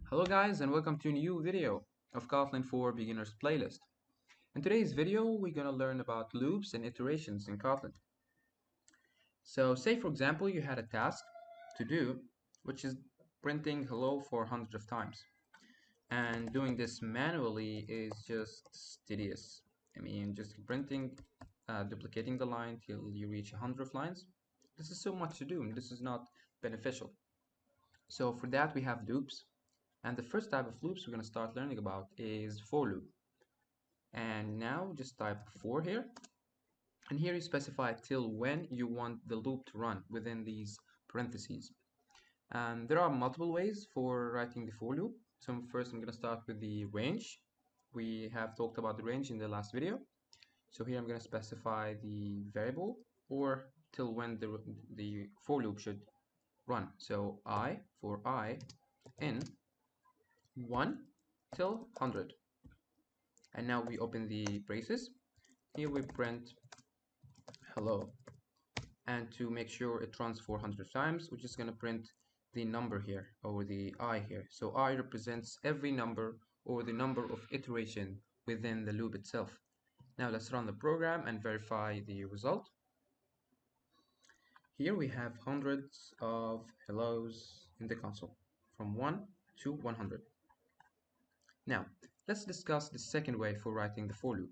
Hello guys and welcome to a new video of Kotlin for Beginners playlist. In today's video we're going to learn about loops and iterations in Kotlin. So say for example you had a task to do which is printing hello for hundreds of times, and doing this manually is just tedious. Just duplicating the line till you reach 100 lines. This is so much to do and this is not beneficial. So for that we have loops. And the first type of loops we're going to start learning about is for loop. And now just type for here. And here you specify till when you want the loop to run within these parentheses. And there are multiple ways for writing the for loop. So first I'm going to start with the range. We have talked about the range in the last video. So here I'm going to specify the variable or till when the for loop should run. So I for I in 1 till 100. And now we open the braces. Here we print hello. And to make sure it runs 400 times, we're just going to print the number here, or the I here. So I represents every number or the number of iteration within the loop itself. Now let's run the program and verify the result. Here we have hundreds of hellos in the console from 1 to 100. Now let's discuss the second way for writing the for loop.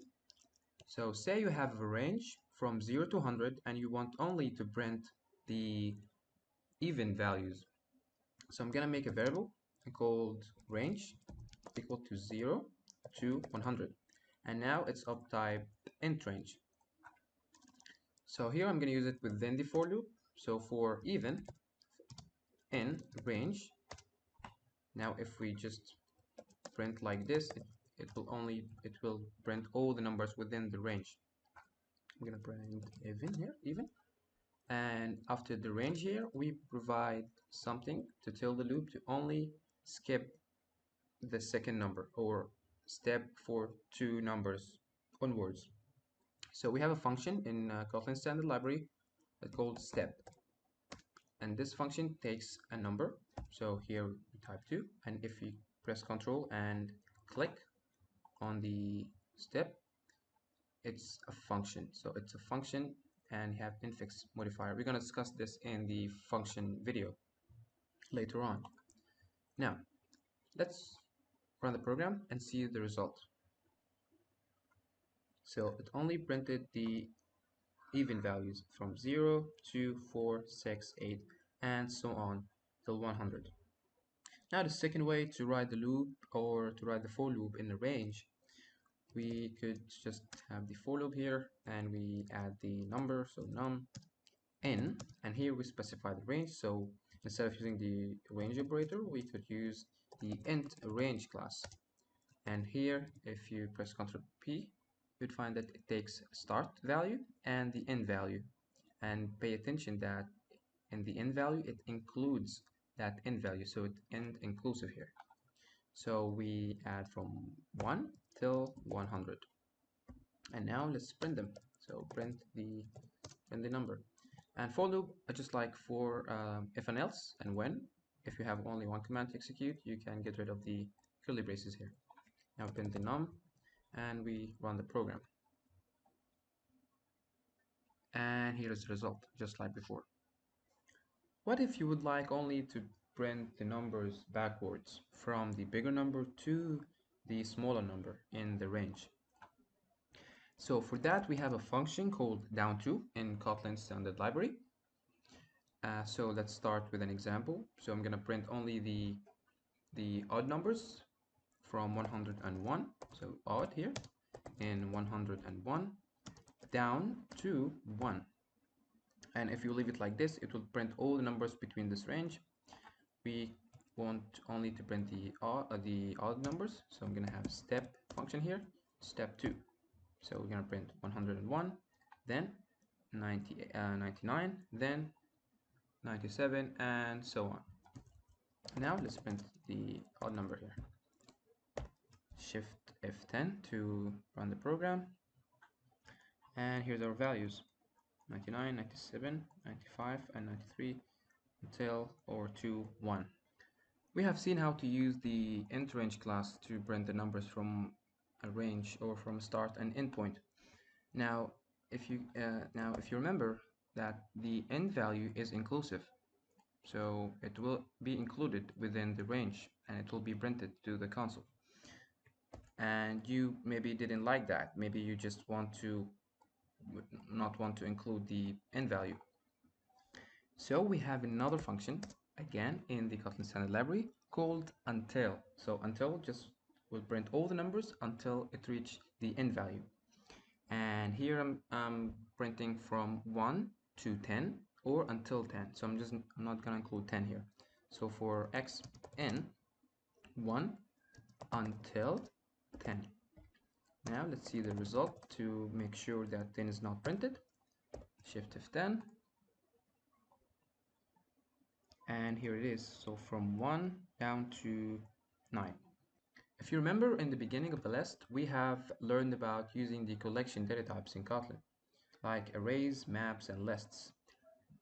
So say you have a range from 0 to 100 and you want only to print the even values. So I'm going to make a variable called range equal to 0 to 100. And now it's of type IntRange. So here I'm going to use it within the for loop. So for even in range, now if we just print like this, it will print all the numbers within the range. I'm going to print even here, even. And after the range here, we provide something to tell the loop to only skip the second number or step for 2 numbers onwards. So we have a function in Kotlin standard library that's called step, and this function takes a number. So here we type 2, and if you press Ctrl and click on the step, it's a function. So it's a function and have infix modifier. We're going to discuss this in the function video later on. Now let's run the program and see the result. So it only printed the even values from 0 to 4, 6, 8 and so on till 100. Now the second way to write the loop or to write the for loop in the range, we could just have the for loop here and we add the number, so num n, and here we specify the range. So instead of using the range operator, we could use the IntRange class. And here if you press Ctrl P, you'd find that it takes start value and the end value, and pay attention that in the end value it includes that end value, so it's end inclusive here. So we add from 1 till 100, and now let's print them. So print the number. And for loop, just like for if and else and when, if you have only one command to execute, you can get rid of the curly braces here. Now print the num and we run the program, and here is the result, just like before. What if you would like only to print the numbers backwards from the bigger number to the smaller number in the range? So for that we have a function called downTo in Kotlin standard library. So let's start with an example. So I'm going to print only the odd numbers from 101, so odd here, in 101 down to 1. And if you leave it like this, it will print all the numbers between this range. We want only to print the odd numbers, so I'm going to have step function here, step 2. So we're going to print 101, then 99, then 97, and so on. Now let's print the odd number here. Shift F10 to run the program, and here's our values: 99, 97, 95, and 93 until or to 1. We have seen how to use the IntRange class to print the numbers from a range or from a start and end point. Now, if you remember that the end value is inclusive, so it will be included within the range and it will be printed to the console. And you maybe didn't like that. Maybe you just not want to include the end value. So we have another function again in the Kotlin standard library called until. So until just will print all the numbers until it reach the end value. And here I'm printing from 1 to 10 or until 10. So I'm not gonna include 10 here. So for x n 1 until 10. Now let's see the result to make sure that 10 is not printed. Shift F10. And here it is. So from 1 down to 9. If you remember in the beginning of the list, we have learned about using the collection data types in Kotlin, like arrays, maps, and lists.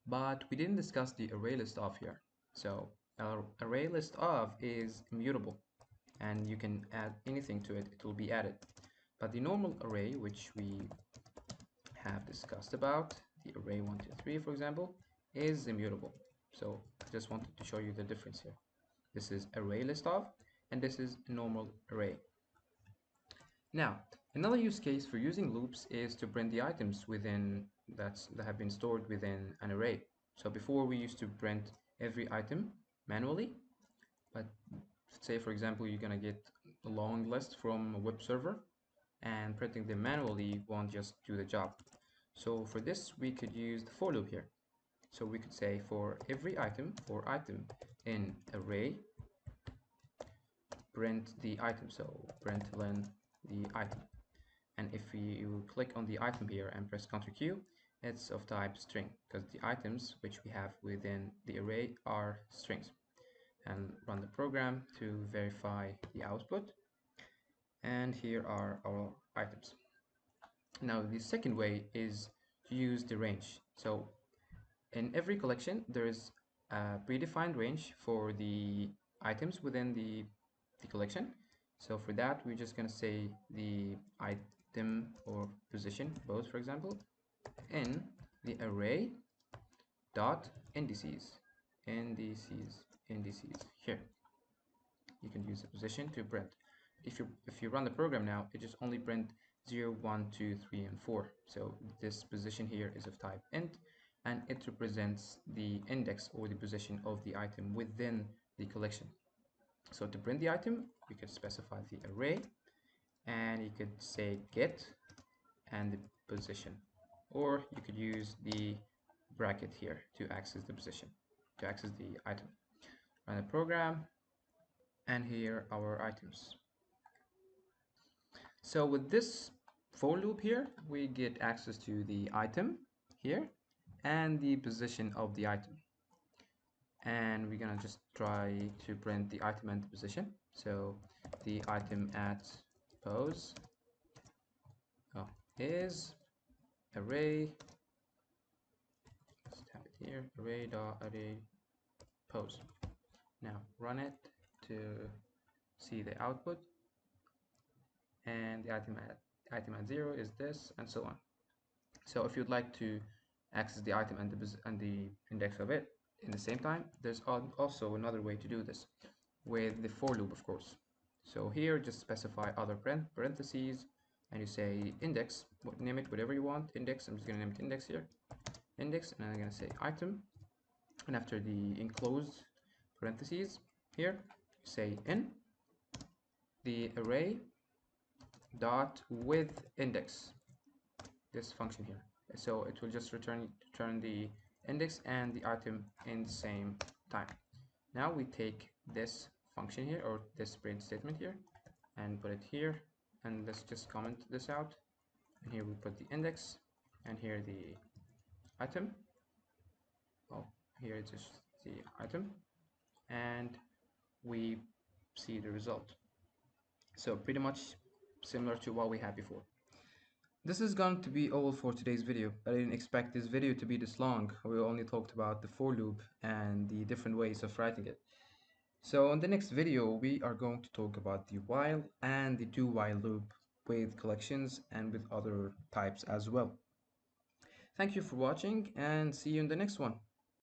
But we didn't discuss the ArrayList of here. So our ArrayList of is immutable, and you can add anything to it, it will be added. But the normal array, which we have discussed about, the array 1, 2, 3, for example, is immutable. So I just wanted to show you the difference here. This is ArrayList of, and this is a normal array. Now, another use case for using loops is to print the items that have been stored within an array. So before we used to print every item manually, but say for example you're gonna get a long list from a web server, and printing them manually won't just do the job. So for this we could use the for loop here. So we could say for every item, for item in array, print the item. So println the item. And if you click on the item here and press Ctrl Q, it's of type string, because the items which we have within the array are strings. And run the program to verify the output. And here are our items. Now the second way is to use the range. So in every collection there is a predefined range for the items within the collection. So for that we're just going to say the item or position, both for example, in the array dot indices here. You can use the position to print. If you run the program now, it just only print 0, 1, 2, 3, and 4. So this position here is of type int, and it represents the index or the position of the item within the collection. So to print the item, you could specify the array, and you could say get and the position, or you could use the bracket here to access the position, to access the item. Run the program, and here are our items. So with this for loop here, we get access to the item here and the position of the item. And we're gonna just try to print the item and the position. So the item at pose is array, let's type it here, array pose. Now run it to see the output, and the item at 0 is this, and so on. So if you'd like to access the item and the index of it in the same time, there's also another way to do this with the for loop, of course. So here just specify other parentheses, and you say index, name it whatever you want, index. I'm just going to name it index here, index, and I'm going to say item, and after the enclosed parentheses here, you say in the array dot with index, this function here. So it will just return the index and the item in the same time. Now we take this function here, or this print statement here, and put it here, and let's just comment this out. And here we put the index, and here the item. Oh, here it's just the item, and we see the result. So pretty much similar to what we had before. This is going to be all for today's video. I didn't expect this video to be this long. We only talked about the for loop and the different ways of writing it. So on the next video, we are going to talk about the while and the do while loop with collections and with other types as well. Thank you for watching and see you in the next one.